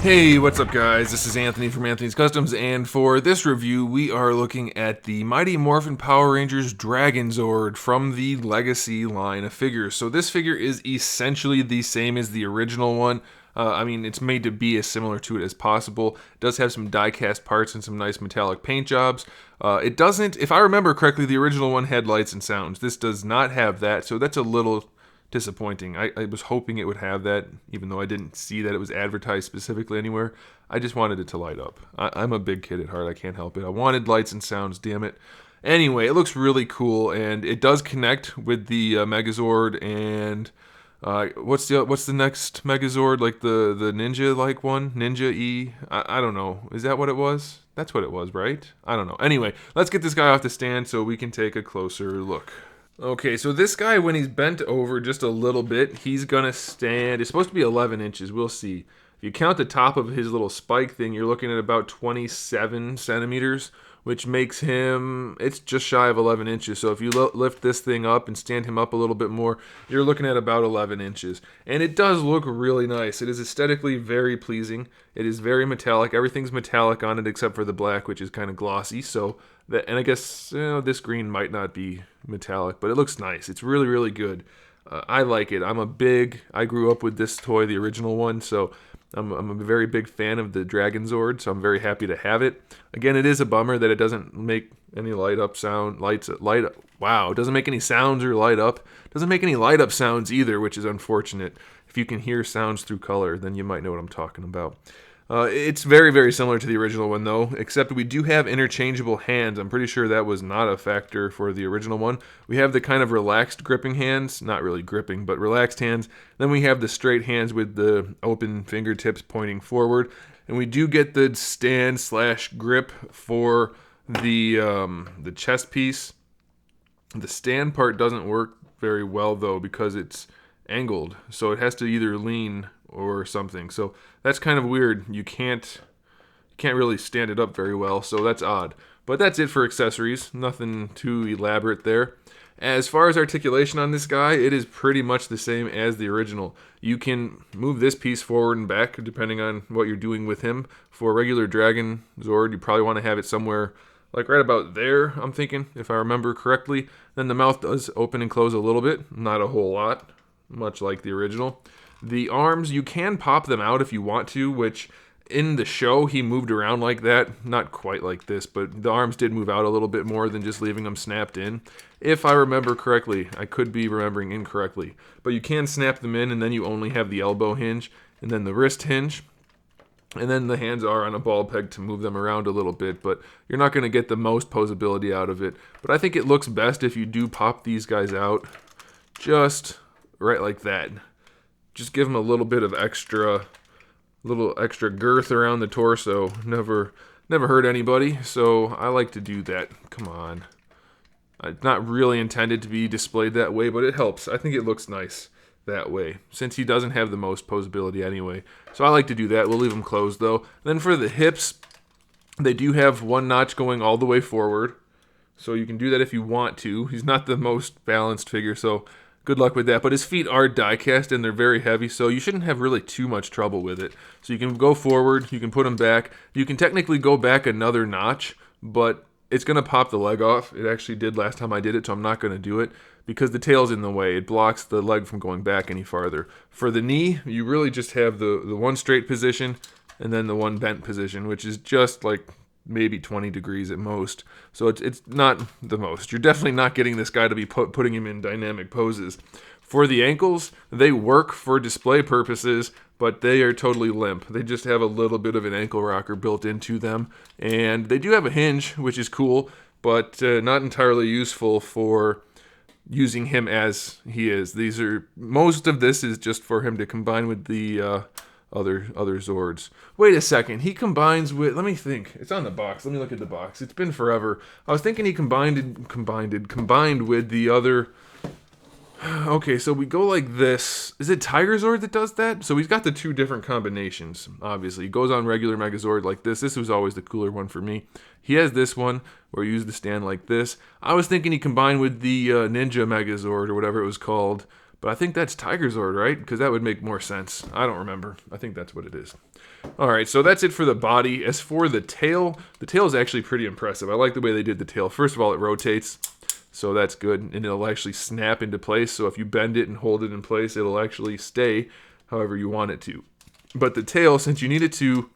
Hey, what's up guys? This is Anthony from AnthonysCustoms, and for this review we are looking at the Mighty Morphin Power Rangers Dragonzord from the Legacy line of figures. So this figure is essentially the same as the original one. I mean, it's made to be as similar to it as possible. It does have some die-cast parts and some nice metallic paint jobs. It doesn't, if I remember correctly, the original one had lights and sounds. This does not have that, so that's a little disappointing. I was hoping it would have that, even though I didn't see that it was advertised specifically anywhere. I just wanted it to light up. I'm a big kid at heart. I can't help it. I wanted lights and sounds, damn it. Anyway, it looks really cool, and it does connect with the Megazord and what's the next Megazord, like the ninja like one, Ninja E. I don't know. Is that what it was? That's what it was, right? I don't know. Anyway, let's get this guy off the stand so we can take a closer look. Okay, so this guy, when he's bent over just a little bit, he's gonna stand. It's supposed to be 11 inches. We'll see. If you count the top of his little spike thing, you're looking at about 27 centimeters, which makes him, it's just shy of 11 inches. So if you lift this thing up and stand him up a little bit more, you're looking at about 11 inches. And it does look really nice. It is aesthetically very pleasing. It is very metallic. Everything's metallic on it except for the black, which is kind of glossy. So that, and I guess this green might not be metallic, but it looks nice. It's really, really good. I like it. I grew up with this toy, the original one, so I'm a very big fan of the Dragonzord, so I'm very happy to have it. Again, it is a bummer that it doesn't make any wow, it doesn't make any sounds or light up. It doesn't make any light up sounds either, which is unfortunate. If you can hear sounds through color, then you might know what I'm talking about. It's very, very similar to the original one, though, except we do have interchangeable hands. I'm pretty sure that was not a factor for the original one. We have the kind of relaxed gripping hands, not really gripping, but relaxed hands. Then we have the straight hands with the open fingertips pointing forward. And we do get the stand/grip for the chest piece. The stand part doesn't work very well, though, because it's angled, so it has to either lean or something. So that's kind of weird. You can't really stand it up very well, so that's odd. But that's it for accessories. Nothing too elaborate there. As far as articulation on this guy, it is pretty much the same as the original. You can move this piece forward and back depending on what you're doing with him. For a regular Dragonzord, you probably want to have it somewhere like right about there, I'm thinking, if I remember correctly. Then the mouth does open and close a little bit, not a whole lot, much like the original. The arms, you can pop them out if you want to, which in the show he moved around like that. Not quite like this, but the arms did move out a little bit more than just leaving them snapped in. If I remember correctly, I could be remembering incorrectly. But you can snap them in, and then you only have the elbow hinge, and then the wrist hinge. And then the hands are on a ball peg to move them around a little bit, but you're not going to get the most posability out of it. But I think it looks best if you do pop these guys out just right like that. Just give them a little bit of extra girth around the torso. Never hurt anybody, so I like to do that. Come on. It's not really intended to be displayed that way, but it helps. I think it looks nice that way, since he doesn't have the most posability anyway. So I like to do that. We'll leave them closed, though. Then for the hips, they do have one notch going all the way forward, so you can do that if you want to. He's not the most balanced figure, so good luck with that. But his feet are die-cast, and they're very heavy, so you shouldn't have really too much trouble with it. So you can go forward, you can put them back. You can technically go back another notch, but it's going to pop the leg off. It actually did last time I did it, so I'm not going to do it because the tail's in the way. It blocks the leg from going back any farther. For the knee, you really just have the one straight position and then the one bent position, which is just like maybe 20 degrees at most. So it's not the most. You're definitely not getting this guy to be putting him in dynamic poses. For the ankles, they work for display purposes, but they are totally limp. They just have a little bit of an ankle rocker built into them. And they do have a hinge, which is cool, but not entirely useful for using him as he is. Most of this is just for him to combine with the other Zords. Wait a second. He combines with, let me think. It's on the box. Let me look at the box. It's been forever. I was thinking he combined with the other. Okay, so we go like this. Is it Tigerzord that does that? So he's got the two different combinations, obviously. He goes on regular Megazord like this. This was always the cooler one for me. He has this one where you use the stand like this. I was thinking he combined with the Ninja Megazord or whatever it was called, But I think that's Tigerzord, right? Because that would make more sense. I don't remember. I think that's what it is. Alright, so that's it for the body. As for the tail is actually pretty impressive. I like the way they did the tail. First of all, it rotates, so that's good. And it'll actually snap into place. So if you bend it and hold it in place, it'll actually stay however you want it to. But the tail, since you need it to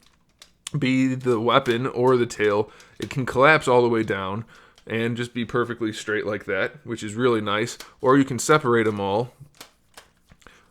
be the weapon or the tail, it can collapse all the way down and just be perfectly straight like that, which is really nice. Or you can separate them all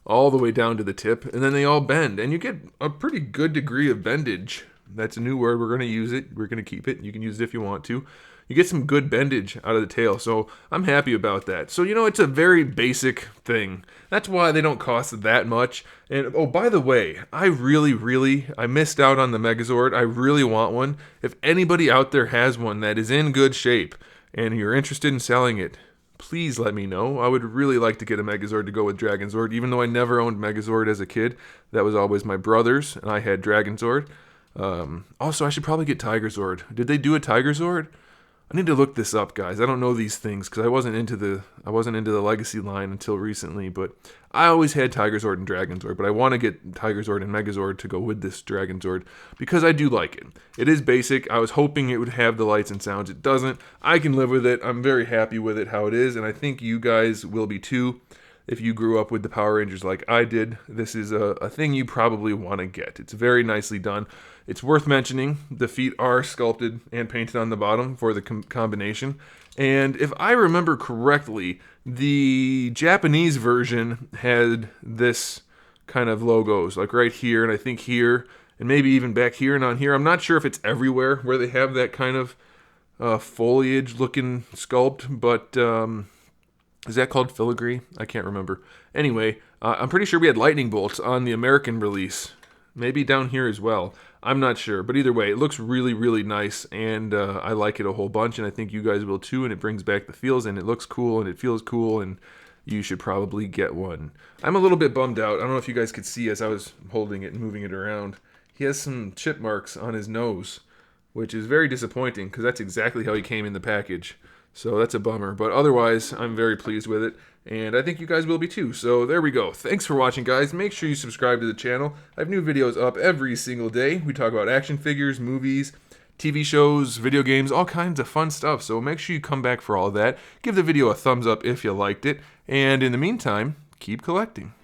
the way down to the tip, and then they all bend, and you get a pretty good degree of bendage. That's a new word. We're going to use it. We're going to keep it. You can use it if you want to. You get some good bendage out of the tail, so I'm happy about that. So, you know, it's a very basic thing. That's why they don't cost that much. And, oh, by the way, I missed out on the Megazord. I really want one. If anybody out there has one that is in good shape and you're interested in selling it, please let me know. I would really like to get a Megazord to go with Dragonzord, even though I never owned Megazord as a kid. That was always my brother's, and I had Dragonzord. Also, I should probably get Tigerzord. Did they do a Tigerzord? I need to look this up, guys. I don't know these things because I wasn't into the Legacy line until recently. But I always had Tigerzord and Dragonzord. But I want to get Tigerzord and Megazord to go with this Dragonzord because I do like it. It is basic. I was hoping it would have the lights and sounds. It doesn't. I can live with it. I'm very happy with it how it is, and I think you guys will be too. If you grew up with the Power Rangers like I did, this is a thing you probably want to get. It's very nicely done. It's worth mentioning, the feet are sculpted and painted on the bottom for the combination. And if I remember correctly, the Japanese version had this kind of logos, like right here, and I think here, and maybe even back here and on here. I'm not sure if it's everywhere where they have that kind of foliage-looking sculpt, but is that called filigree? I can't remember. Anyway, I'm pretty sure we had lightning bolts on the American release. Maybe down here as well. I'm not sure. But either way, it looks really, really nice. And I like it a whole bunch. And I think you guys will too. And it brings back the feels. And it looks cool. And it feels cool. And you should probably get one. I'm a little bit bummed out. I don't know if you guys could see as I was holding it and moving it around. He has some chip marks on his nose, which is very disappointing because that's exactly how he came in the package. So that's a bummer. But otherwise, I'm very pleased with it. And I think you guys will be too. So there we go. Thanks for watching, guys. Make sure you subscribe to the channel. I have new videos up every single day. We talk about action figures, movies, TV shows, video games, all kinds of fun stuff. So make sure you come back for all of that. Give the video a thumbs up if you liked it. And in the meantime, keep collecting.